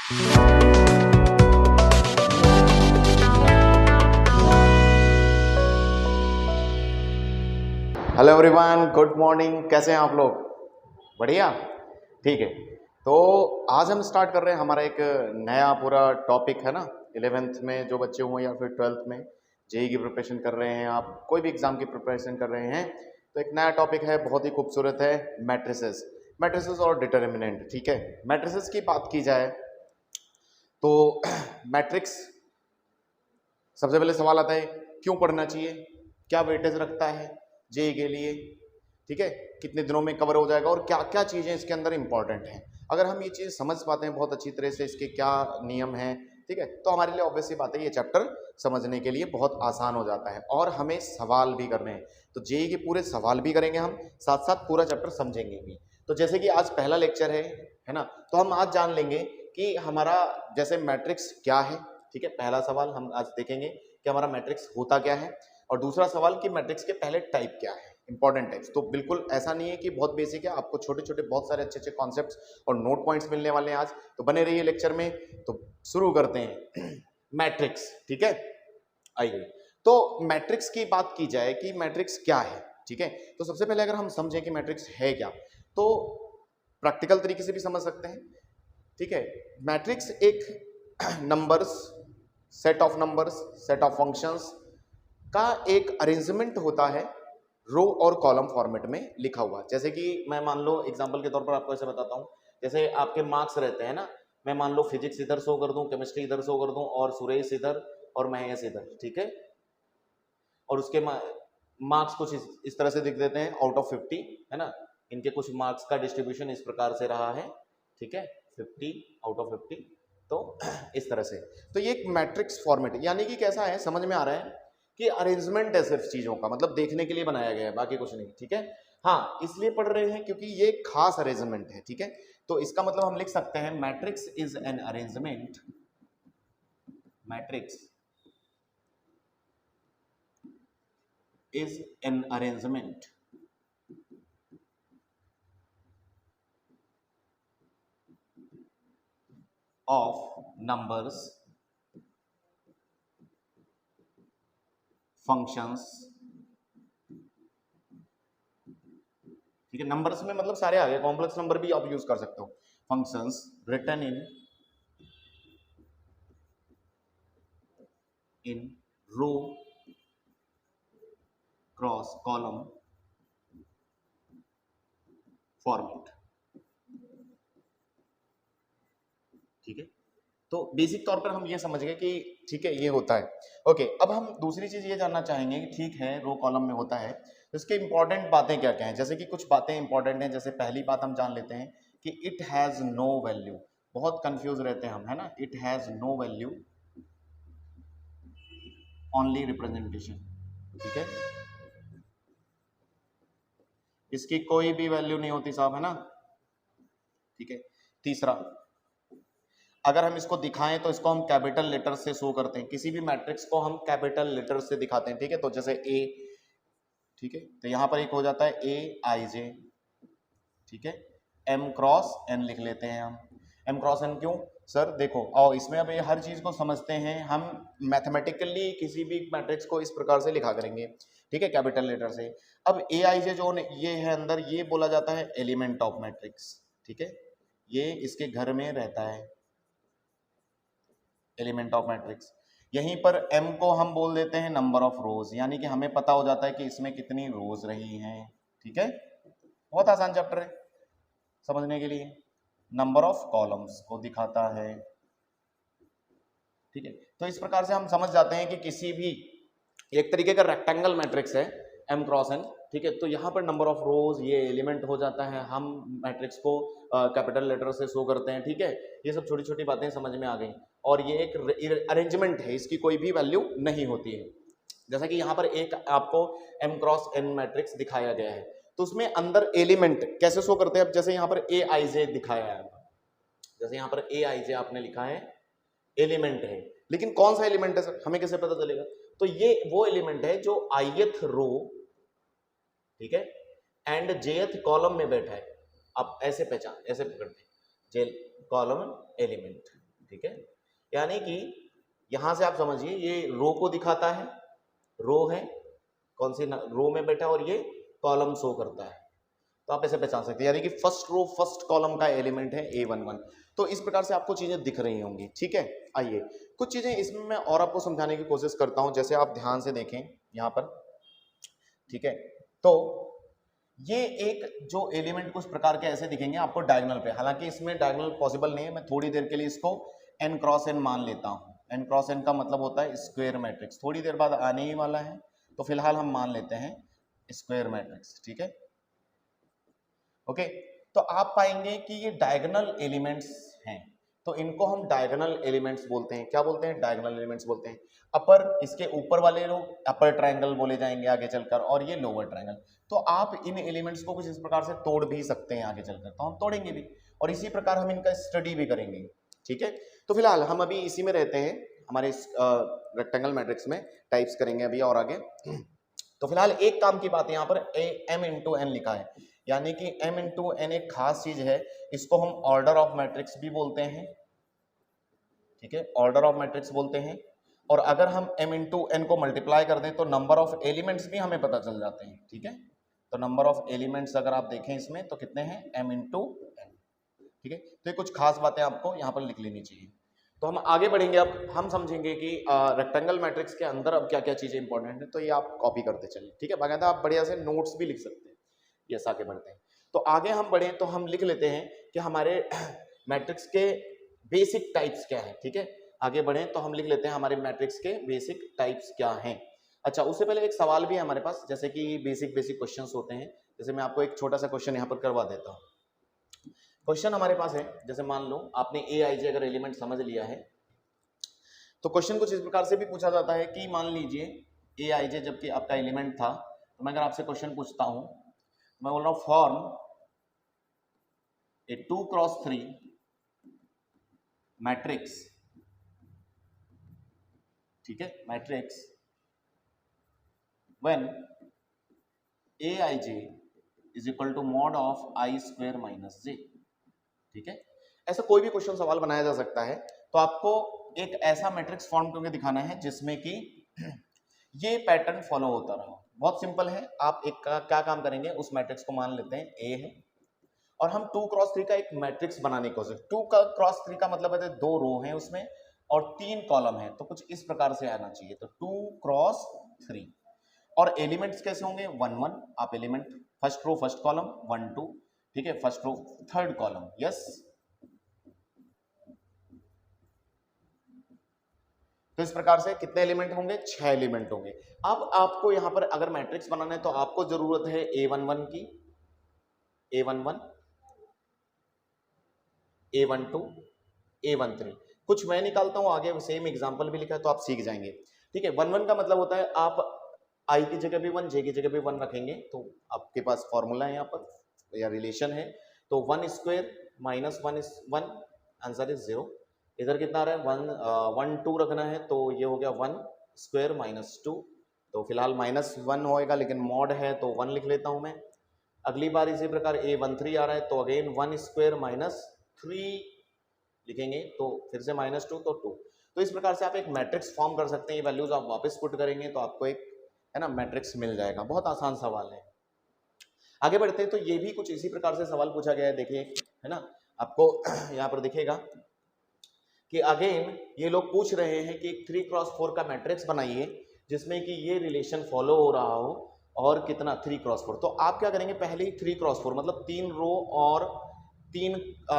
Hello everyone, good morning. कैसे हैं आप लोग? बढ़िया, ठीक है। तो आज हम स्टार्ट कर रहे हैं हमारा एक नया पूरा टॉपिक है ना। 11th में जो बच्चे हुए या फिर 12th में जेई की प्रिपरेशन कर रहे हैं, आप कोई भी एग्जाम की प्रिपरेशन कर रहे हैं, तो एक नया टॉपिक है, बहुत ही खूबसूरत है, मैट्रिसेस और डिटर्मिनेंट। ठीक है, मैट्रिसेस की बात की जाए तो मैट्रिक्स, सबसे पहले सवाल आता है क्यों पढ़ना चाहिए, क्या वेटेज रखता है जेई के लिए, ठीक है, कितने दिनों में कवर हो जाएगा और क्या क्या चीज़ें इसके अंदर इंपॉर्टेंट हैं। अगर हम ये चीज़ समझ पाते हैं बहुत अच्छी तरह से, इसके क्या नियम हैं, ठीक है, तो हमारे लिए ऑब्वियस सी बात है ये चैप्टर समझने के लिए बहुत आसान हो जाता है। और हमें सवाल भी करने हैं, तो जेई के पूरे सवाल भी करेंगे हम, साथ साथ पूरा चैप्टर समझेंगे भी। तो जैसे कि आज पहला लेक्चर है ना, तो हम आज जान लेंगे कि हमारा जैसे मैट्रिक्स क्या है। ठीक है, पहला सवाल हम आज देखेंगे कि हमारा मैट्रिक्स होता क्या है, और दूसरा सवाल कि मैट्रिक्स के पहले टाइप क्या है, इंपॉर्टेंट टाइप्स। तो बिल्कुल ऐसा नहीं है कि बहुत बेसिक है, आपको छोटे छोटे बहुत सारे अच्छे अच्छे कॉन्सेप्ट्स और नोट पॉइंट्स मिलने वाले हैं आज, तो बने रहिए लेक्चर में। तो शुरू करते हैं मैट्रिक्स। ठीक है, आइए, तो मैट्रिक्स की बात की जाए कि मैट्रिक्स क्या है। ठीक है, तो सबसे पहले अगर हम समझें कि मैट्रिक्स है क्या, तो प्रैक्टिकल तरीके से भी समझ सकते हैं। ठीक है, मैट्रिक्स एक numbers, set of numbers, set of functions का एक अरेंजमेंट होता है, रो और कॉलम फॉर्मेट में लिखा हुआ। जैसे कि मैं मान लो एग्जांपल के तौर पर आपको ऐसे बताता हूँ, जैसे आपके मार्क्स रहते हैं ना, मैं मान लो फिजिक्स इधर शो कर दूं, केमिस्ट्री इधर शो कर दूं, और सुरेश इधर और महेश इधर, ठीक है, और उसके मार्क्स कुछ इस तरह से दिख देते हैं आउट ऑफ 50, है ना। इनके कुछ मार्क्स का डिस्ट्रीब्यूशन इस प्रकार से रहा है, ठीक है, 50 आउट ऑफ 50, तो इस तरह से। तो ये एक मैट्रिक्स फॉर्मेट, यानी कि कैसा है, समझ में आ रहा है कि अरेंजमेंट है सिर्फ चीजों का, मतलब देखने के लिए बनाया गया है, बाकी कुछ नहीं। ठीक है, हाँ, इसलिए पढ़ रहे हैं क्योंकि ये खास अरेंजमेंट है। ठीक है, तो इसका मतलब हम लिख सकते हैं matrix is an arrangement, matrix is an arrangement of numbers, functions। ठीक है, नंबर्स में मतलब सारे आ गए, कॉम्प्लेक्स नंबर भी आप यूज कर सकते हो। Functions written in row cross column format. ठीक है, तो बेसिक तौर पर हम ये समझ गए कि ठीक है ये होता है। ओके, अब हम दूसरी चीज ये जानना चाहेंगे कि ठीक है रो कॉलम में होता है, तो इसके इंपॉर्टेंट बातें क्या क्या हैं। जैसे कि कुछ बातें इंपॉर्टेंट हैं, जैसे पहली बात हम जान लेते हैं कि इट हैज नो वैल्यू। बहुत कंफ्यूज रहते हैं हम, है ना, it has no value, only representation. ठीक है, इसकी कोई भी वैल्यू नहीं होती साहब, है ना। ठीक है, तीसरा, अगर हम इसको दिखाएं तो इसको हम कैपिटल लेटर से शो करते हैं, किसी भी मैट्रिक्स को हम कैपिटल लेटर से दिखाते हैं। ठीक है, तो जैसे ए, ठीक है, तो यहां पर एक हो जाता है ए आई जे, ठीक है, एम क्रॉस एन लिख लेते हैं हम। एम क्रॉस एन क्यों सर, देखो और इसमें अब ये हर चीज को समझते हैं हम, मैथमेटिकली किसी भी मैट्रिक्स को इस प्रकार से लिखा करेंगे, ठीक है, कैपिटल लेटर से। अब ए आई जे जो ये है अंदर, ये बोला जाता है एलिमेंट ऑफ मैट्रिक्स। ठीक है, ये इसके घर में रहता है, एलिमेंट ऑफ मैट्रिक्स। यहीं पर m को हम बोल देते हैं नंबर ऑफ रोज, यानी कि हमें पता हो जाता है कि इसमें कितनी रोज रही हैं। ठीक है, बहुत आसान चैप्टर है समझने के लिए। नंबर ऑफ कॉलम्स को दिखाता है। ठीक है, तो इस प्रकार से हम समझ जाते हैं कि किसी भी एक तरीके का रेक्टेंगल मैट्रिक्स है m क्रॉस n, ठीक है, तो यहाँ पर नंबर ऑफ रोज ये एलिमेंट हो जाता है, हम मैट्रिक्स को कैपिटल लेटर से शो करते हैं। ठीक है, ये सब छोटी छोटी बातें समझ में आ गई, और ये एक अरेंजमेंट है, इसकी कोई भी वैल्यू नहीं होती है। जैसा कि यहाँ पर एक आपको m क्रॉस n मैट्रिक्स दिखाया गया है, तो उसमें अंदर एलिमेंट कैसे शो करते हैं। अब जैसे यहाँ पर ए आई जे दिखाया है, जैसे यहाँ पर ए आई जे आपने लिखा है, एलिमेंट है, लेकिन कौन सा एलिमेंट है सर, हमें कैसे पता चलेगा। तो ये वो एलिमेंट है जो ith रो, ठीक है, एंड jth कॉलम में बैठा है। आप ऐसे पहचान, ऐसे पकड़ते हैं, जे कॉलम एलिमेंट, ठीक है, यानी कि यहां से आप समझिए ये रो को दिखाता है, रो है, कौन सी रो में बैठा, और ये कॉलम शो करता है, तो आप ऐसे पहचान सकते हैं, यानी कि फर्स्ट रो फर्स्ट कॉलम का एलिमेंट है A11। तो इस प्रकार से आपको चीजें दिख रही होंगी, ठीक है। आइए कुछ चीजें इसमें मैं और आपको समझाने की कोशिश करता हूं, जैसे आप ध्यान से देखें यहाँ पर, ठीक है। तो ये एक जो एलिमेंट कुछ प्रकार के ऐसे दिखेंगे आपको डायगोनल पे, हालांकि इसमें डायगोनल पॉसिबल नहीं है, मैं थोड़ी देर के लिए इसको n क्रॉस n मान लेता हूं। n क्रॉस n का मतलब होता है स्क्वायर मैट्रिक्स, थोड़ी देर बाद आने ही वाला है, तो फिलहाल हम मान लेते हैं स्क्वायर मैट्रिक्स, ठीक है, ओके। तो आप पाएंगे कि ये डायगोनल एलिमेंट्स हैं, तो इनको हम डायगोनल एलिमेंट्स बोलते हैं। क्या बोलते हैं? डायगोनल एलिमेंट्स बोलते हैं। अपर, इसके ऊपर वाले लोग अपर ट्रायंगल बोले जाएंगे आगे चलकर, और ये लोअर ट्रायंगल। तो आप इन एलिमेंट्स को कुछ इस प्रकार से तोड़ भी सकते हैं आगे चलकर, तो हम तोड़ेंगे भी, और इसी प्रकार हम इनका स्टडी भी करेंगे, ठीक है। तो फिलहाल हम अभी इसी में रहते हैं, हमारे इस रेक्टेंगल मैट्रिक्स में टाइप्स करेंगे अभी और आगे। तो फिलहाल एक काम की बात है, यहाँ पर m इंटू n लिखा है, यानी कि m इंटू n एक खास चीज है, इसको हम ऑर्डर ऑफ मैट्रिक्स भी बोलते हैं, ठीक है, ऑर्डर ऑफ मैट्रिक्स बोलते हैं। और अगर हम m इंटू n को मल्टीप्लाई कर दें तो नंबर ऑफ एलिमेंट्स भी हमें पता चल जाते हैं, ठीक है। तो नंबर ऑफ एलिमेंट्स अगर आप देखें इसमें तो कितने हैं? m इंटू n, ठीक है। तो ये कुछ खास बातें आपको यहाँ पर लिख लेनी चाहिए। तो हम आगे बढ़ेंगे, अब हम समझेंगे कि रेक्टेंगल मैट्रिक्स के अंदर अब क्या क्या चीजें इंपॉर्टेंट है, तो ये आप कॉपी करते चलिए, ठीक है। बाकायदा आप बढ़िया से नोट्स भी लिख सकते हैं, ये आगे बढ़ते हैं। तो आगे हम बढ़े तो हम लिख लेते हैं कि हमारे मैट्रिक्स के बेसिक टाइप्स क्या है, ठीक है। आगे बढ़े तो हम लिख लेते हैं हमारे मैट्रिक्स के बेसिक टाइप्स क्या हैं। अच्छा, उससे पहले एक सवाल भी है हमारे पास, जैसे कि बेसिक क्वेश्चंस होते हैं, जैसे मैं आपको एक छोटा सा क्वेश्चन यहाँ पर करवा देता हूँ। क्वेश्चन हमारे पास है, जैसे मान लो आपने AIJ अगर एलिमेंट समझ लिया है, तो क्वेश्चन कुछ इस प्रकार से भी पूछा जाता है कि मान लीजिए AIJ जबकि आपका एलिमेंट था, तो मैं अगर आपसे क्वेश्चन पूछता हूं, मैं बोल रहा हूं फॉर्म ए 2x3 मैट्रिक्स, ठीक है, matrix when AIJ is equal to mod of I square minus J, ठीक है। ऐसा कोई भी क्वेश्चन सवाल बनाया जा सकता है, तो आपको एक ऐसा मैट्रिक्स फॉर्म करके दिखाना है जिसमें कि ये पैटर्न फॉलो होता रहा। बहुत सिंपल है, आप एक क्या काम करेंगे, उस मैट्रिक्स को मान लेते हैं A है, और हम 2x3 का एक मैट्रिक्स बनाने की कोशिश, 2x3 का मतलब है 2 रो हैं उसमें और 3 कॉलम है, तो कुछ इस प्रकार से आना चाहिए। तो 2x3 और एलिमेंट्स कैसे होंगे? 1 1, आप element first row first column 1 2, ठीक है, first row third column, yes. तो इस प्रकार से कितने एलिमेंट होंगे? 6 एलिमेंट होंगे। अब आपको यहां पर अगर मैट्रिक्स बनाना है तो आपको जरूरत है A11 की, A11, A12, A13। कुछ मैं निकालता हूं आगे, सेम एग्जांपल भी लिखा है तो आप सीख जाएंगे, ठीक है। 1 1 का मतलब होता है आप I की जगह भी 1, J की जगह भी 1 रखेंगे, तो आपके पास फॉर्मूला है यहाँ पर या रिलेशन है, तो 1 square minus 1 is 1, answer is 0। इधर कितना आ रहा है? 1 2 रखना है, तो ये हो गया 1 स्क्वायर माइनस 2, तो फिलहाल -1 होएगा, लेकिन मॉड है तो 1 लिख लेता हूं मैं। अगली बार इसी प्रकार A13 आ रहा है, तो अगेन 1 स्क्वायर माइनस 3 लिखेंगे, तो फिर से -2 तो 2। तो इस प्रकार से आप एक मैट्रिक्स फॉर्म कर सकते हैं, ये वैल्यूज आप वापस पुट करेंगे तो आपको एक, है ना, मैट्रिक्स मिल जाएगा। बहुत आसान सवाल है। आगे बढ़ते हैं, तो ये भी कुछ इसी प्रकार से सवाल पूछा गया है, देखिए, है ना, आपको यहाँ पर दिखेगा कि अगेन ये लोग पूछ रहे हैं कि 3x4 का मैट्रिक्स बनाइए जिसमें कि ये रिलेशन फॉलो हो रहा हो, और कितना? 3x4। तो आप क्या करेंगे, पहले ही 3x4 मतलब 3 रो और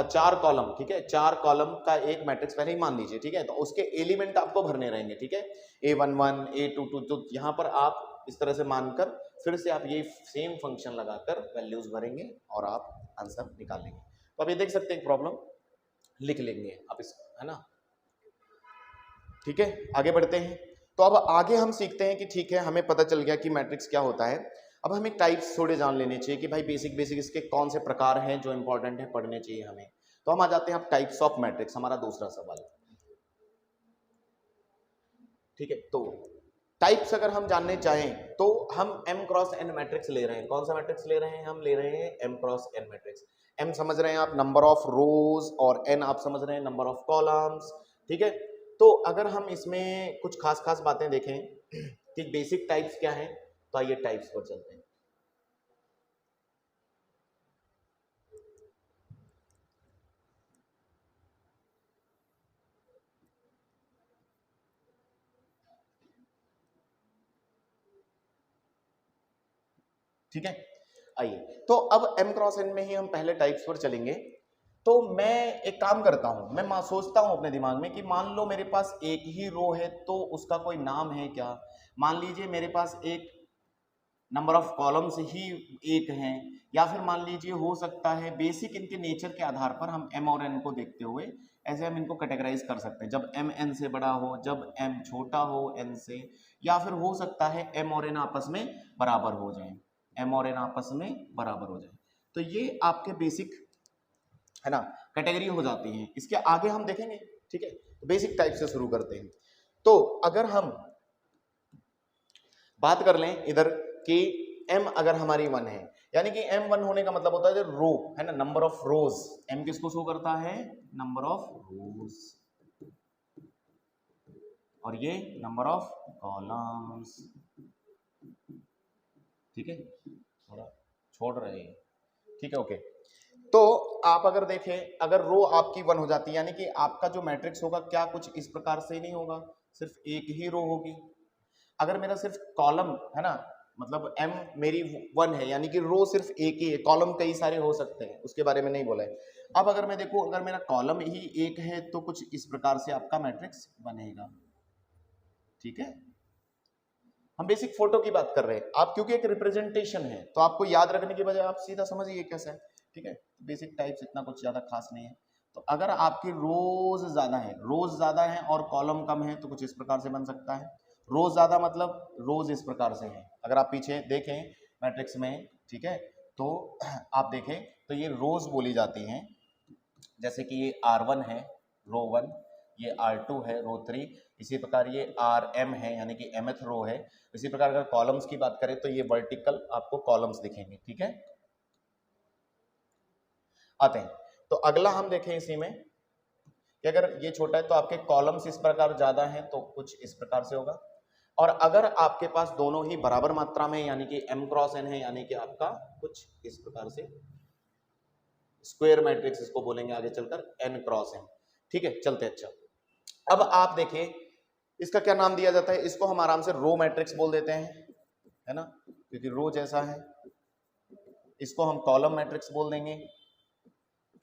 4 कॉलम, ठीक है, 4 कॉलम का एक मैट्रिक्स पहले ही मान लीजिए, ठीक है। तो उसके एलिमेंट आपको भरने रहेंगे, ठीक है, A11, A22, तो यहाँ पर आप इस तरह से मानकर फिर से आप ये सेम फंक्शन लगाकर वैल्यूज भरेंगे और आप आंसर निकालेंगे। तो आप ये देख सकते हैं, प्रॉब्लम लिख लेंगे आप इस, है ना, ठीक है। आगे बढ़ते हैं, तो अब आगे हम सीखते हैं कि ठीक है, हमें पता चल गया कि मैट्रिक्स क्या होता है। अब हमें टाइप्स थोड़े जान लेने चाहिए कि भाई बेसिक इसके कौन से प्रकार हैं जो इंपॉर्टेंट है, पढ़ने चाहिए हमें। तो हम आ जाते हैं अब टाइप्स ऑफ मैट्रिक्स, हमारा दूसरा सवाल, ठीक है। तो टाइप्स अगर हम जानने चाहें तो हम m क्रॉस n मैट्रिक्स ले रहे हैं। कौन सा मैट्रिक्स ले रहे हैं? हम ले रहे हैं m cross n matrix. m समझ रहे हैं आप नंबर ऑफ रोज, और n आप समझ रहे हैं नंबर ऑफ कॉलम्स, ठीक है। तो अगर हम इसमें कुछ खास खास बातें देखें कि बेसिक टाइप्स क्या है, तो आइए टाइप्स पर चलते हैं। ठीक है, आइए। तो अब m क्रॉस n में ही हम पहले टाइप्स पर चलेंगे। तो मैं एक काम करता हूं, मैं सोचता हूं अपने दिमाग में कि मान लो मेरे पास एक ही रो है, तो उसका कोई नाम है क्या। मान लीजिए मेरे पास एक नंबर ऑफ कॉलम्स ही एक हैं, या फिर मान लीजिए हो सकता है बेसिक इनके नेचर के आधार पर हम m और n को देखते हुए ऐसे हम इनको कैटेगराइज कर सकते हैं, जब m n से बड़ा हो, जब m छोटा हो n से, या फिर हो सकता है m और n आपस में बराबर हो जाए, m और n आपस में बराबर हो जाए। तो ये आपके बेसिक है ना कैटेगरी हो जाती हैं। इसके आगे हम देखेंगे, ठीक है। तो बेसिक टाइप से शुरू करते हैं। तो अगर हम बात कर लें इधर कि m अगर हमारी 1 है, यानी कि m 1 होने का मतलब होता है रो, है ना, नंबर ऑफ रोज। m किसको शो करता है, नंबर ऑफ रोज, और ये नंबर ऑफ कॉलम्स, ठीक है। थोड़ा छोड़ रहे हैं, ठीक है, ओके। तो आप अगर देखें, अगर रो आपकी 1 हो जाती है, यानी कि आपका जो मैट्रिक्स होगा क्या कुछ इस प्रकार से ही नहीं होगा, सिर्फ एक ही रो होगी। अगर मेरा सिर्फ कॉलम है ना, मतलब m मेरी 1 है, यानी कि रो सिर्फ एक ही है, कॉलम कई सारे हो सकते हैं, उसके बारे में नहीं बोला है। अब अगर मैं देखूं, अगर मेरा कॉलम ही एक है तो कुछ इस प्रकार से आपका मैट्रिक्स बनेगा, ठीक है। हम बेसिक फोटो की बात कर रहे हैं, आप क्योंकि एक रिप्रेजेंटेशन है तो आपको याद रखने की बजाय आप सीधा समझिए कैसा है, ठीक है। बेसिक टाइप्स इतना कुछ ज्यादा खास नहीं है। तो अगर आपकी रोज ज्यादा है, रोज ज्यादा है और कॉलम कम है, तो कुछ इस प्रकार से बन सकता है। रोज ज्यादा मतलब रोज इस प्रकार से है, अगर आप पीछे देखें मैट्रिक्स में, ठीक है, तो आप देखें तो ये रोज बोली जाती हैं, जैसे कि ये R1 है रो 1, ये R2 है रो 3, इसी प्रकार ये RM है यानी कि mth रो है। इसी प्रकार अगर कॉलम्स की बात करें तो ये वर्टिकल आपको कॉलम्स दिखेंगे, ठीक है। आते हैं, तो अगला हम देखें इसी में कि अगर ये छोटा है तो आपके कॉलम्स इस प्रकार ज्यादा हैं तो कुछ इस प्रकार से होगा। और अगर आपके पास दोनों ही बराबर मात्रा में यानी कि m क्रॉस n है, यानी कि आपका कुछ इस प्रकार से स्क्वायर मैट्रिक्स इसको बोलेंगे आगे चलकर n क्रॉस n, ठीक है। चलते अच्छा, अब आप देखिए इसका क्या नाम दिया जाता है, इसको हम आराम से रो मैट्रिक्स बोल देते हैं, है ना, क्योंकि रो जैसा है। इसको हम कॉलम मैट्रिक्स बोल देंगे,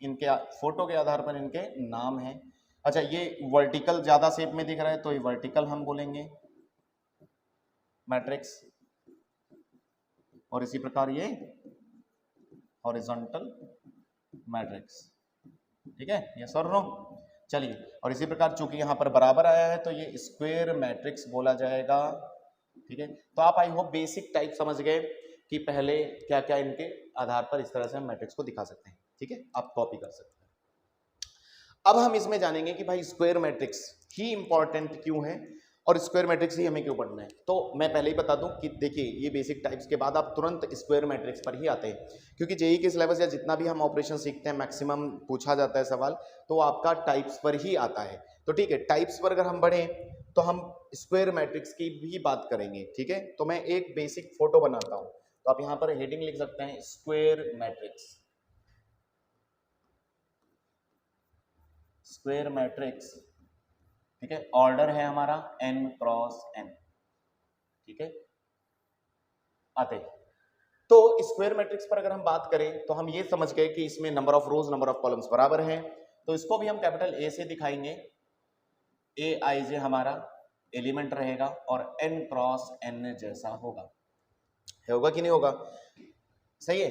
इनके फोटो के आधार पर इनके नाम हैं। अच्छा, ये वर्टिकल ज्यादा शेप में दिख रहा है तो ये वर्टिकल हम बोलेंगे मैट्रिक्स, और इसी प्रकार ये हॉरिजॉन्टल मैट्रिक्स, ठीक है, ये सर नो। चलिए, और इसी प्रकार चूंकि यहाँ पर बराबर आया है तो ये स्क्वायर मैट्रिक्स बोला जाएगा, ठीक है। तो आप आई होप बेसिक टाइप समझ गए कि पहले क्या क्या इनके आधार पर इस तरह से हम मैट्रिक्स को दिखा सकते हैं, ठीक है, आप कॉपी कर सकते हैं। अब हम इसमें जानेंगे कि भाई स्क्वायर मैट्रिक्स ही इंपॉर्टेंट क्यों है और स्क्वायर मैट्रिक्स ही हमें क्यों पढ़ना है। तो मैं पहले ही बता दूं कि देखिए ये बेसिक टाइप्स के बाद आप तुरंत स्क्वायर मैट्रिक्स पर ही आते हैं, क्योंकि जेईई के सिलेबस या जितना भी हम ऑपरेशन सीखते हैं मैक्सिमम पूछा जाता है सवाल तो आपका टाइप्स पर ही आता है। तो ठीक है, टाइप्स पर अगर हम बढ़े तो हम स्क्वायर मैट्रिक्स की भी बात करेंगे, ठीक है। तो मैं एक बेसिक फोटो बनाता हूँ, तो आप यहाँ पर हेडिंग लिख सकते हैं स्क्वायर मैट्रिक्स, स्क्वायर मैट्रिक्स, ठीक है। ऑर्डर है हमारा n क्रॉस n, ठीक है। आते, तो स्क्वायर मैट्रिक्स पर अगर हम बात करें तो हम ये समझ गए कि इसमें number of rose number of columns बराबर हैं, तो इसको भी हम कैपिटल A से दिखाएंगे। Aij हमारा एलिमेंट रहेगा और n क्रॉस n जैसा होगा, होगा कि नहीं होगा, सही है।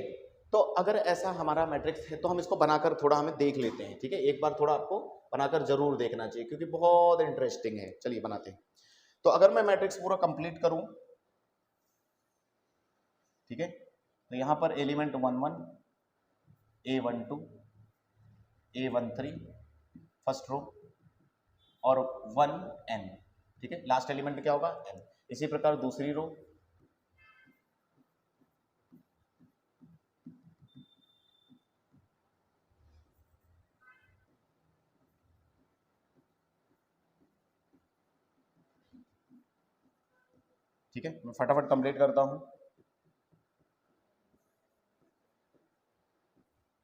तो अगर ऐसा हमारा मैट्रिक्स है तो हम इसको बनाकर थोड़ा हमें देख लेते हैं, ठीक है। एक बार थोड़ा आपको बनाकर जरूर देखना चाहिए क्योंकि बहुत इंटरेस्टिंग है। चलिए बनाते हैं। तो अगर मैं मैट्रिक्स पूरा कंप्लीट करूं, ठीक है, तो यहां पर element 1 1, A12, A13 first row और 1 n, ठीक है। लास्ट एलिमेंट क्या होगा, n। इसी प्रकार दूसरी रो, ठीक है, मैं फटाफट कंप्लीट करता हूं।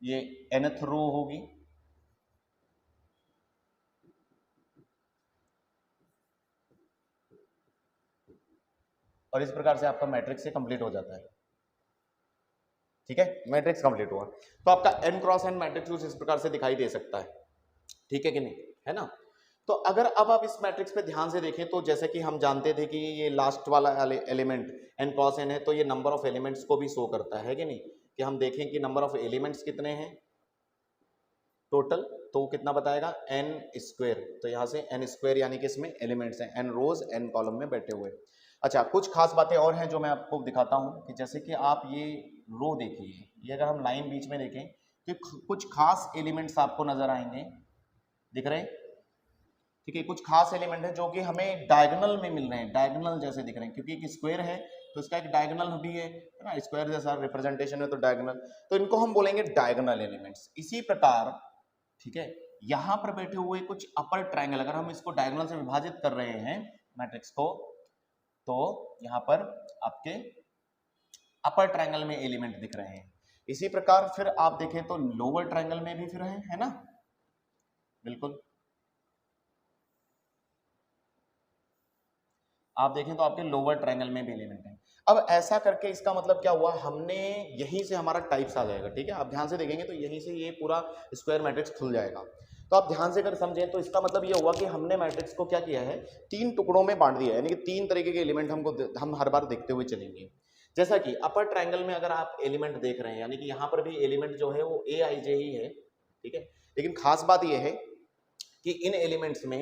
ये nth रो होगी, और इस प्रकार से आपका मैट्रिक्स से कंप्लीट हो जाता है। ठीक है, मैट्रिक्स कंप्लीट हुआ तो आपका n क्रॉस n मैट्रिक्स इस प्रकार से दिखाई दे सकता है। ठीक है कि नहीं, है ना। तो अगर अब आप इस मैट्रिक्स पे ध्यान से देखें तो जैसे कि हम जानते थे कि ये लास्ट वाला एलिमेंट n क्रॉस n है, तो ये नंबर ऑफ एलिमेंट्स को भी शो करता है कि नहीं, कि हम देखें कि नंबर ऑफ एलिमेंट्स कितने हैं टोटल, तो वो कितना बताएगा n स्क्वायर। तो यहाँ से n स्क्वायर यानी कि इसमें एलिमेंट्स हैं n रोज n कॉलम में बैठे हुए। अच्छा, कुछ खास बातें और हैं जो मैं आपको दिखाता हूँ कि जैसे कि आप ये रो देखिए, ये अगर हम लाइन बीच में देखें तो कुछ खास एलिमेंट्स आपको नजर आएंगे, दिख रहे हैं। ठीक है, कुछ खास एलिमेंट है जो कि हमें डायगोनल में मिल रहे हैं, डायगोनल जैसे दिख रहे हैं, क्योंकि एक स्क्वायर है तो इसका एक डायगोनल भी है ना, स्क्वायर जैसा रिप्रेजेंटेशन है तो डायगोनल, तो इनको हम बोलेंगे डायगोनल एलिमेंट्स। इसी प्रकार ठीक है, यहां पर बैठे हुए कुछ अपर ट्रायंगल, अगर हम इसको डायगोनल से विभाजित कर रहे हैं मैट्रिक्स को, तो यहां पर आपके अपर ट्रायंगल में एलिमेंट दिख रहे हैं। इसी प्रकार फिर आप देखें तो लोअर ट्रायंगल में भी फिर है ना, बिल्कुल आप देखें तो आपके लोअर ट्रायंगल में भी एलिमेंट है। अब ऐसा करके इसका मतलब क्या हुआ, हमने यहीं से हमारा टाइप्स आ जाएगा। ठीक है, आप ध्यान से देखेंगे तो यहीं से ये पूरा स्क्वायर मैट्रिक्स खुल जाएगा। तो आप ध्यान से अगर समझें तो इसका मतलब ये हुआ कि हमने मैट्रिक्स को क्या किया है, 3 टुकड़ों में बांट दिया है, यानी कि 3 तरीके के एलिमेंट हम हर बार देखते हुए चलेंगे। जैसा कि अपर ट्रायंगल में अगर आप एलिमेंट देख रहे हैं, यानी कि यहाँ पर भी एलिमेंट जो है वो ए आई जे ही है। ठीक है, लेकिन खास बात यह है कि इन एलिमेंट्स में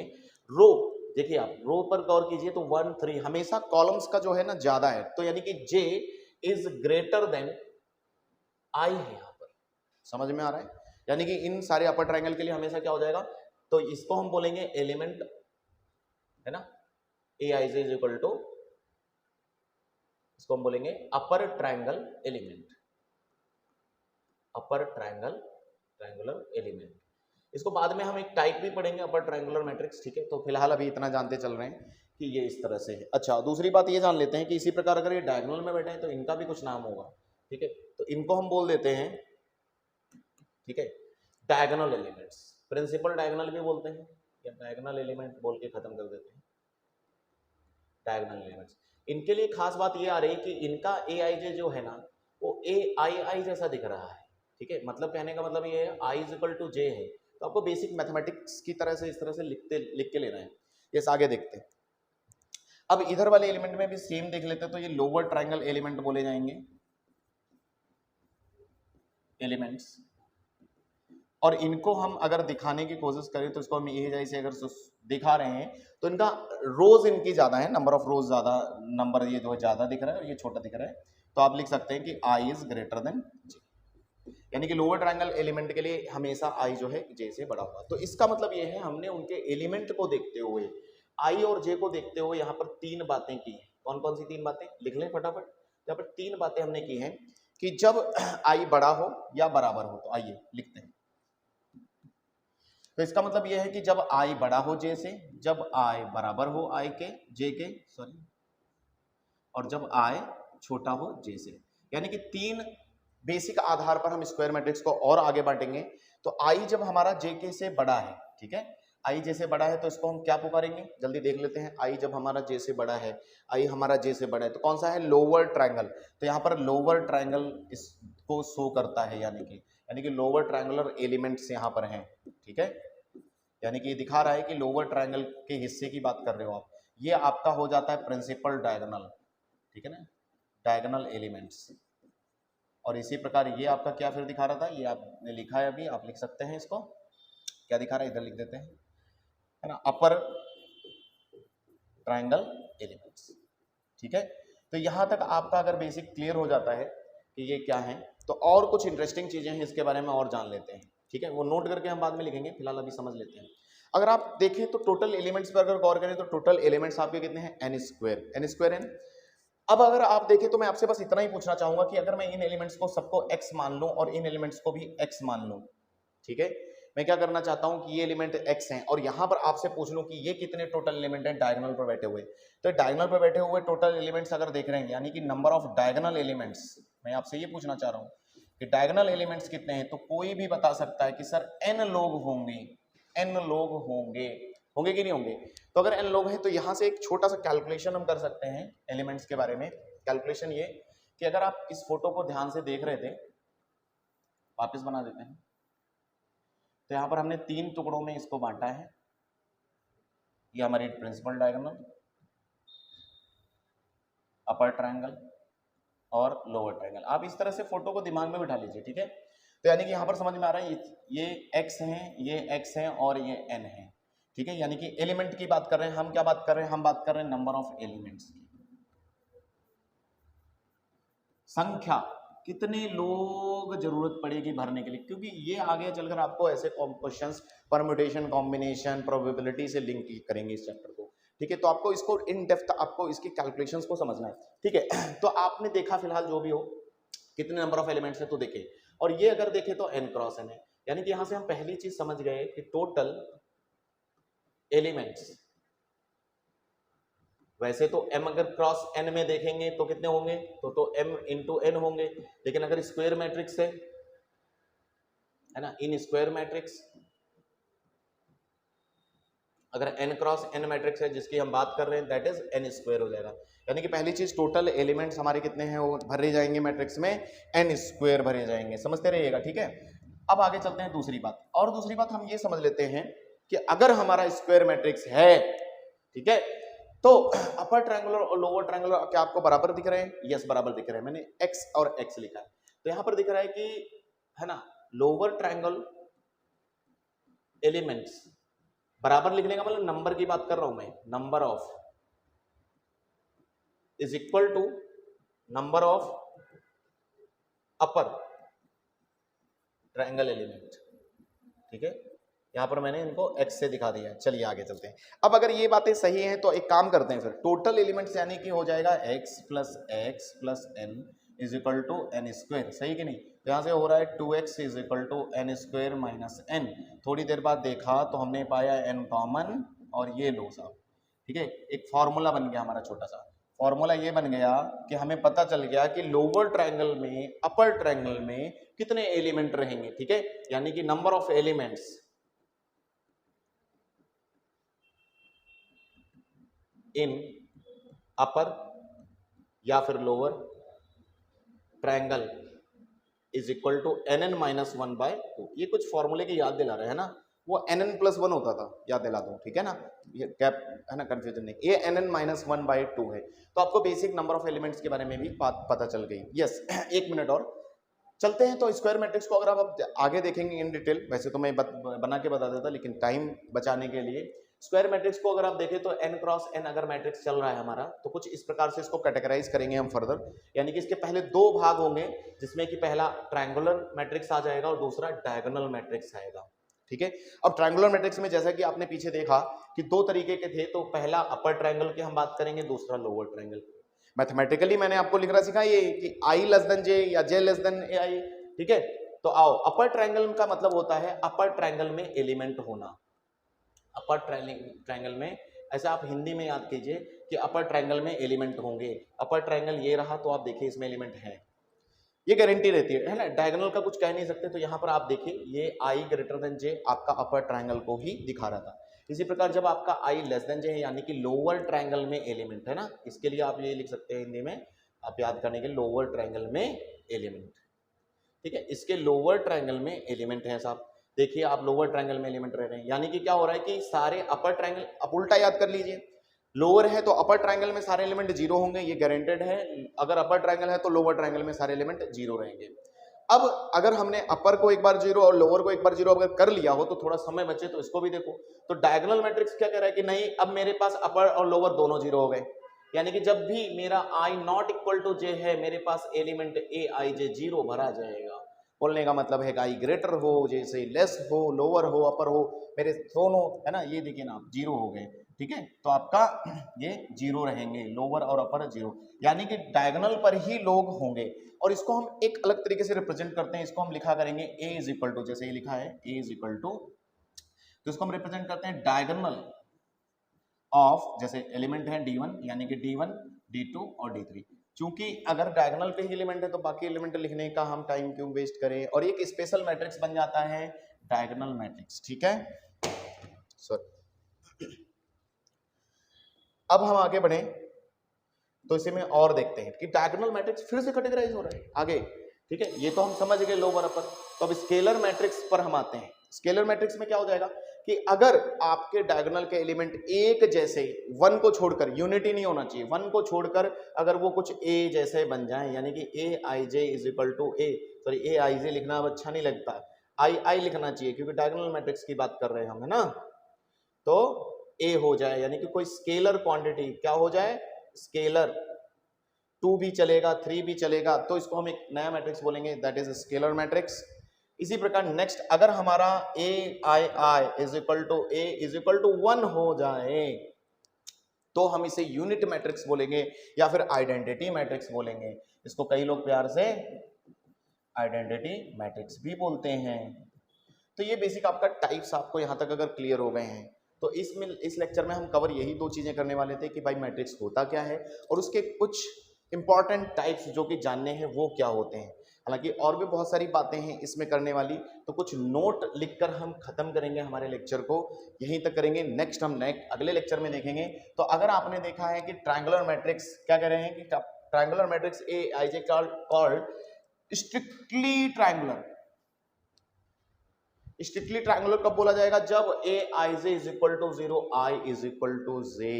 रो, देखिए आप रो पर गौर कीजिए तो 1 3 हमेशा कॉलम्स का जो है ना ज्यादा है, तो यानी कि जे इज ग्रेटर देन आई है यहाँ पर, समझ में आ रहा है। यानी कि इन सारे अपर ट्रायंगल के लिए हमेशा क्या हो जाएगा, तो इसको हम बोलेंगे एलिमेंट, है ना, A I J is equal to, इसको हम बोलेंगे upper triangle element, upper triangular element. इसको बाद में हम एक टाइप भी पढ़ेंगे अपर ट्रायंगुलर मैट्रिक्स। ठीक है, तो फिलहाल अभी इतना जानते चल रहे हैं कि ये इस तरह से है। अच्छा, दूसरी बात ये जान लेते हैं कि इसी प्रकार अगर ये डायगोनल में बैठे हैं तो इनका भी कुछ नाम होगा। ठीक है, तो इनको हम बोल देते हैं, ठीक है, डायगोनल एलिमेंट्स, प्रिंसिपल डायगोनल भी बोलते हैं या डायगोनल एलिमेंट बोल के खत्म कर देते हैं, डायगोनल एलिमेंट्स। इनके लिए खास बात ये आ रही है कि इनका ए आई जे जो है ना वो ए आई आई जैसा दिख रहा है। ठीक है, मतलब कहने का मतलब ये है आई इज इक्वल टू जे है, तो आपको बेसिक मैथमेटिक्स की तरह से इस तरह से लिख के लेना है। ये आगे देखते हैं। अब इधर वाले एलिमेंट में भी सेम देख लेते हैं, तो ये लोअर ट्रायंगल एलिमेंट बोले जाएंगे, एलिमेंट्स। और इनको हम अगर दिखाने की कोशिश करें तो इसको हम ये जैसे अगर दिखा रहे हैं तो इनका रोज इनकी ज्यादा है, नंबर ऑफ रोज ज्यादा, नंबर ये जो ज्यादा दिख रहा है और ये छोटा दिख रहा है, तो आप लिख सकते हैं कि आई इज ग्रेटर देन जे, यानी कि लोअर ट्रायंगल एलिमेंट के लिए हमेशा आई जो है जे से बड़ा होगा। तो इसका मतलब ये है हमने उनके एलिमेंट को देखते हुए, आई और जे को देखते हुए यहाँ पर 3 बातें की हैं। कौन कौन सी 3 बातें लिख लें फटाफट। यहाँ पर 3 बातें हमने की हैं कि जब आई बड़ा हो या बराबर हो, तो आइए लिखते हैं। तो इसका मतलब यह है कि जब आई बड़ा हो जे से, जब आई बराबर हो आई के जे के सॉरी, और जब आई छोटा हो जे से, यानी कि 3 बेसिक आधार पर हम स्क्वायर मैट्रिक्स को और आगे बांटेंगे। तो आई जब हमारा जे के से बड़ा है, ठीक है, आई जे से बड़ा है, तो इसको हम क्या पुकारेंगे, जल्दी देख लेते हैं। आई जब हमारा जे से बड़ा है, आई हमारा जे से बड़ा है, तो कौन सा है, लोअर ट्रायंगल। तो यहाँ पर लोअर ट्रायंगल इसको शो करता है, यानी कि लोअर ट्रायंगुलर एलिमेंट्स यहाँ पर हैं। ठीक है, यानी कि ये दिखा रहा है कि लोअर ट्रायंगल के हिस्से की बात कर रहे हो आप, ये आपका हो जाता है प्रिंसिपल डायगोनल। ठीक है ना, डायगोनल एलिमेंट्स। और इसी प्रकार ये आपका क्या फिर दिखा रहा था, ये आपने लिखा है अभी, आप लिख सकते हैं इसको, क्या दिखा रहा है इधर लिख देते हैं, है ना, अपर ट्रायंगल एलिमेंट्स। ठीक है, तो यहां तक आपका अगर बेसिक क्लियर हो जाता है कि ये क्या है, तो और कुछ इंटरेस्टिंग चीजें हैं इसके बारे में और जान लेते हैं। ठीक है, वो नोट करके हम बाद में लिखेंगे, फिलहाल अभी समझ लेते हैं। अगर आप देखें तो टोटल एलिमेंट्स पर अगर गौर करें तो टोटल एलिमेंट्स आपके कितने हैं, एन स्क्वायर एन। अब अगर आप देखें तो मैं आपसे बस इतना ही पूछना चाहूंगा कि अगर मैं इन एलिमेंट्स को सबको x मान लूं और इन एलिमेंट्स को भी x मान लूं, ठीक है, मैं क्या करना चाहता हूं कि ये एलिमेंट x हैं और यहां पर आपसे पूछ लूं कि ये कितने टोटल एलिमेंट हैं डायगोनल पर बैठे हुए। तो डायगोनल पर बैठे हुए टोटल एलिमेंट्स अगर देख रहे हैं यानी कि नंबर ऑफ डायगोनल एलिमेंट्स, मैं आपसे ये पूछना चाह रहा हूं कि डायगोनल एलिमेंट्स कितने हैं। तो कोई भी बता सकता है कि सर n लोग होंगे, n लोग होंगे, होंगे कि नहीं होंगे। तो अगर n लोग हैं तो यहां से एक छोटा सा कैलकुलेशन हम कर सकते हैं एलिमेंट्स के बारे में। कैलकुलेशन ये कि अगर आप इस फोटो को ध्यान से देख रहे थे, वापस बना देते हैं, तो यहां पर हमने 3 टुकड़ों में इसको बांटा है। ये हमारी प्रिंसिपल डायगोनल, अपर ट्रायंगल और लोअर ट्रायंगल। आप इस तरह से फोटो को दिमाग में बिठा लीजिए, ठीक है। तो यानी कि यहां पर समझ में आ रहा है ये x है, ये x है और ये n है, ठीक है। यानी कि एलिमेंट की बात कर रहे हैं हम, क्या बात कर रहे हैं हम, बात कर रहे हैं नंबर ऑफ एलिमेंट्स की, संख्या, कितने लोग जरूरत पड़ेगी भरने के लिए, क्योंकि ये आगे चलकर आपको ऐसे क्वेश्चंस परम्यूटेशन, कॉम्बिनेशन, प्रोबेबिलिटी से लिंक करेंगे इस चैप्टर को, ठीक है। तो आपको इसको इन डेप्थ आपको इसकी कैलकुलेशंस को समझना है, ठीक है। तो आपने देखा फिलहाल जो भी हो कितने नंबर ऑफ एलिमेंट्स है तो देखे, और ये अगर देखे तो n क्रॉस n है। यानी कि यहां से हम पहली चीज समझ गए कि टोटल एलिमेंट्स, वैसे तो m अगर क्रॉस n में देखेंगे तो कितने होंगे, तो m इंटू n होंगे, लेकिन अगर स्क्वायर मैट्रिक्स है ना, इन स्क्वायर मैट्रिक्स, अगर n क्रॉस n मैट्रिक्स है जिसकी हम बात कर रहे हैं दैट इज n स्क्वायर हो जाएगा। यानी कि पहली चीज टोटल एलिमेंट्स हमारे कितने हैं वो भरे जाएंगे मैट्रिक्स में, n स्क्वायर भरे जाएंगे, समझते रहिएगा, ठीक है। अब आगे चलते हैं दूसरी बात, और दूसरी बात हम ये समझ लेते हैं कि अगर हमारा स्क्वायर मैट्रिक्स है, ठीक है, तो अपर ट्रायंगुलर और लोअर ट्रायंगुलर क्या आपको बराबर दिख रहे हैं, यस बराबर दिख रहे हैं। मैंने x और x लिखा है, तो यहां पर दिख रहा है कि है ना लोअर ट्रायंगल एलिमेंट्स, बराबर लिखने का मतलब नंबर की बात कर रहा हूं मैं, number of is equal to number of upper triangle element, ठीक है। यहां पर मैंने इनको x से दिखा दिया है। चलिए आगे चलते हैं। अब अगर ये बातें सही हैं तो एक काम करते हैं, फिर टोटल एलिमेंट्स यानी कि हो जाएगा x plus n is equal to n square, सही कि नहीं। तो यहां से हो रहा है 2x is equal to n square minus n। थोड़ी देर बाद देखा तो हमने पाया n कॉमन और ये लो साहब, ठीक है। एक फॉर्मूला बन गया हमारा छोटा सा, फॉर्मूला ये बन गया कि हमें पता चल गया कि लोअर ट्रायंगल में अपर ट्रायंगल में कितने एलिमेंट रहेंगे, ठीक है। यानी कि number of elements in upper या फिर lower triangle is equal to nn minus 1/2। ये कुछ फॉर्मूले की याद दिला रहे हैं ना, वो nn प्लस 1 होता था, याद दिला दूं, ठीक है ना, ये कैप है ना, कंफ्यूजन नहीं, ये nn माइनस 1/2 है। तो आपको बेसिक नंबर ऑफ एलिमेंट्स के बारे में भी बात पता चल गई, यस। एक मिनट और चलते हैं। तो स्क्वायर मैट्रिक्स को अगर आप आगे देखेंगे इन डिटेल, वैसे तो मैं बना के बता देता लेकिन टाइम बचाने के लिए, स्क्वायर मैट्रिक्स को अगर आप देखें तो n क्रॉस n अगर मैट्रिक्स चल रहा है हमारा, तो कुछ इस प्रकार से इसको कैटेगराइज करेंगे हम फर्दर। यानी कि इसके पहले 2 भाग होंगे, जिसमें कि पहला ट्रायंगुलर मैट्रिक्स आ जाएगा और दूसरा डायगोनल मैट्रिक्स आएगा, ठीक है। अब ट्रायंगुलर मैट्रिक्स में जैसा कि आपने पीछे देखा कि 2 तरीके के थे, तो पहला अपर ट्रायंगल की हम बात करेंगे, दूसरा लोअर ट्रायंगल। मैथमेटिकली मैंने आपको लिखना सिखाया कि i लेस देन j या j लेस देन ai, ठीक है। तो आओ, अपर ट्रायंगल का मतलब होता है अपर ट्रायंगल में एलिमेंट होना। अपर ट्रायंगल में, ऐसा आप हिंदी में याद कीजिए कि अपर ट्रायंगल में एलिमेंट होंगे। अपर ट्रायंगल ये रहा तो आप देखिए इसमें एलिमेंट है, ये गारंटी रहती है ना। डायगोनल का कुछ कह नहीं सकते, तो यहाँ पर आप देखिए ये i ग्रेटर देन j आपका अपर ट्रायंगल को ही दिखा रहा था। इसी प्रकार जब आपका i लेस देन j है यानी कि लोअर ट्रायंगल में एलिमेंट है ना, इसके लिए आप ये लिख सकते हैं हिंदी में, आप याद करने के लोअर ट्रायंगल में एलिमेंट, ठीक है। इसके लोअर ट्रायंगल में एलिमेंट है साहब, देखिए आप लोअर ट्रायंगल में एलिमेंट रह रहे हैं। यानी कि क्या हो रहा है कि सारे अपर ट्रायंगल, आप उल्टा याद कर लीजिए, लोअर है तो अपर ट्रायंगल में सारे एलिमेंट 0 होंगे, ये गारंटेड है। अगर अपर ट्रायंगल है तो लोअर ट्रायंगल में सारे एलिमेंट 0 रहेंगे। अब अगर हमने अपर को एक बार 0 और लोअर को एक बार 0 अगर कर लिया हो तो थोड़ा समय बचे, तो इसको भी देखो। तो डायगोनल मैट्रिक्स क्या कह रहा है कि नहीं, अब मेरे पास अपर और लोअर दोनों 0 हो गए। यानी कि जब भी मेरा i not equal to j है, मेरे पास एलिमेंट aij 0 भरा जाएगा। बोलने का मतलब है कि आई ग्रेटर हो, जैसे लेस हो, लोअर हो, अपर हो, मेरे दोनों है ना, ये देखिए ना आप जीरो हो गए, ठीक है, तो आपका ये जीरो रहेंगे, लोअर और अपर जीरो, यानी कि डायगोनल पर ही लोग होंगे। और इसको हम एक अलग तरीके से रिप्रेजेंट करते हैं, इसको हम लिखा करेंगे a इज इक्वल टू, जैसे ये लिखा है a इज इक्वल टू, तो इसको हम रिप्रेजेंट करते हैं डायगोनल ऑफ, जैसे एलिमेंट है d1 यानी कि d1 d2 और d3। क्योंकि अगर डायगोनल पे ही एलिमेंट है तो बाकी एलिमेंट लिखने का हम टाइम क्यों वेस्ट करें, और एक स्पेशल मैट्रिक्स बन जाता है डायगोनल मैट्रिक्स, ठीक है। सॉरी, अब हम आगे बढ़े तो इसे में और देखते हैं कि डायगोनल मैट्रिक्स फिर से कैटेगराइज हो रहा है आगे, ठीक है, ये तो हम समझ गए लोअर अपर। तो अब स्केलर मैट्रिक्स पर हम आते हैं। स्केलर मैट्रिक्स में क्या हो जाएगा कि अगर आपके डायगोनल के एलिमेंट एक जैसे, वन को छोड़कर, यूनिटी नहीं होना चाहिए, वन को छोड़कर अगर वो कुछ ए जैसे बन जाए, यानी कि A I J is equal to A, sorry A I J लिखना अब अच्छा नहीं लगता, आई आई लिखना चाहिए क्योंकि डायगोनल मैट्रिक्स की बात कर रहे हैं हम, है ना। तो ए हो जाए यानी कि कोई स्केलर क्वांटिटी क्या हो जाए, स्केलर, 2 भी चलेगा, 3 भी चलेगा, तो इसको हम एक नया मैट्रिक्स बोलेंगे, दैट इज स्केलर मैट्रिक्स। इसी प्रकार नेक्स्ट, अगर हमारा A I I is equal to A is equal to 1 हो जाए तो हम इसे यूनिट मैट्रिक्स बोलेंगे या फिर आइडेंटिटी मैट्रिक्स बोलेंगे। इसको कई लोग प्यार से आइडेंटिटी मैट्रिक्स भी बोलते हैं। तो ये बेसिक आपका टाइप्स आपको यहाँ तक अगर क्लियर हो गए हैं तो इस लेक्चर में हम कवर यही 2 चीजें करने वाले थे कि भाई मैट्रिक्स होता क्या है और उसके कुछ इंपॉर्टेंट टाइप्स जो कि जानने हैं वो क्या होते हैं। हालांकि और भी बहुत सारी बातें हैं इसमें करने वाली, तो कुछ नोट लिखकर हम खत्म करेंगे हमारे लेक्चर को, यहीं तक करेंगे। नेक्स्ट हम अगले लेक्चर में देखेंगे। तो अगर आपने देखा है कि ट्रायंगुलर मैट्रिक्स क्या कह रहे हैं कि triangular matrix A I J called strictly triangular. Strictly triangular कब बोला जाएगा, जब A I J is equal to 0, I is equal to J,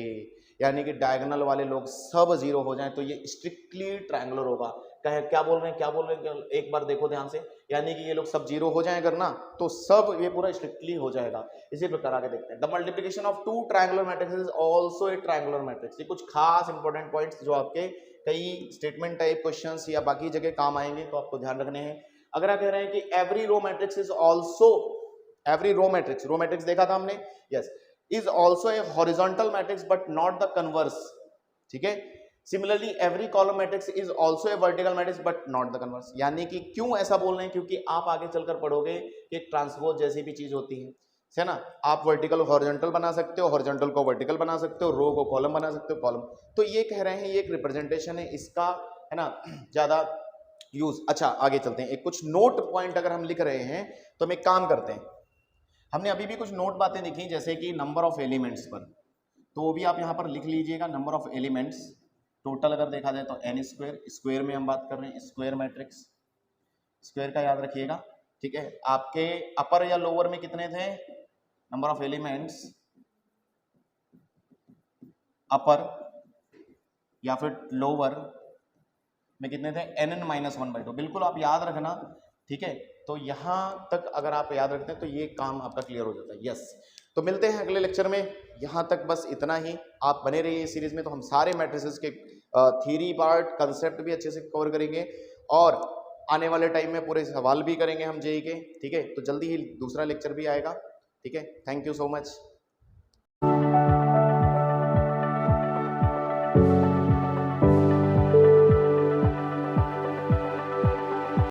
यानी कि डायगोनल वाले लोग सब 0 हो जाएं तो ये स्ट्रिक्टली ट्रायंगुलर होगा। क्या बोल रहे हैं, एक बार देखो ध्यान से, यानी कि ये लोग सब 0 हो जाएं अगर ना तो सब ये पूरा स्ट्रिक्टली हो जाएगा। इसी प्रकार आगे देखते हैं, the multiplication of 2 triangular matrix is also A triangular matrix. ये कुछ खास इंपॉर्टेंट पॉइंट्स जो आपके कई स्टेटमेंट टाइप क्वेश्चंस या बाकी जगह काम आएंगे तो आपको ध्यान रखने हैं। अगर आप कह रहे हैं कि every row matrix is also, every row matrix देखा था हमने, yes, is also a horizontal matrix but not the converse, ठीक है। Similarly every column matrix is also a vertical matrix but not the converse. यानी कि क्यों ऐसा बोल रहे हैं, क्योंकि आप आगे चलकर पढ़ोगे कि ट्रांसपोज जैसी भी चीज होती है ना, आप वर्टिकल हॉरिजॉन्टल बना सकते हो, हॉरिजॉन्टल को वर्टिकल बना सकते हो, रो को कॉलम बना सकते हो, कॉलम। तो ये कह रहे हैं ये एक रिप्रेजेंटेशन है इसका, है ना, ज्यादा यूज। अच्छा आगे चलते हैं, एक कुछ नोट पॉइंट अगर हम लिख रहे हैं तो हम एक काम करते हैं, हमने अभी भी कुछ नोट बातें लिखी जैसे कि नंबर ऑफ एलिमेंट्स पर, तो वो भी आप यहाँ पर लिख लीजिएगा। नंबर ऑफ एलिमेंट्स टोटल अगर देखा जाए तो n स्क्वायर, स्क्वायर में हम बात कर रहे हैं स्क्वायर मैट्रिक्स, स्क्वायर का याद रखिएगा, ठीक है। आपके अपर या लोअर में कितने थे नंबर ऑफ एलिमेंट्स, अपर या फिर लोअर में कितने थे, nn-1/2, बिल्कुल आप याद रखना, ठीक है। तो यहां तक अगर आप याद रखते हैं तो ये काम आपका क्लियर हो जाता है, यस। तो मिलते हैं अगले लेक्चर में, यहां तक बस इतना ही। आप बने रहिए इस सीरीज में, तो हम सारे मैट्रिसेस के थ्योरी पार्ट, कंसेप्ट भी अच्छे से कवर करेंगे और आने वाले टाइम में पूरे सवाल भी करेंगे हम जेईई के, ठीक है। तो जल्दी ही दूसरा लेक्चर भी आएगा, ठीक है। Thank you so much.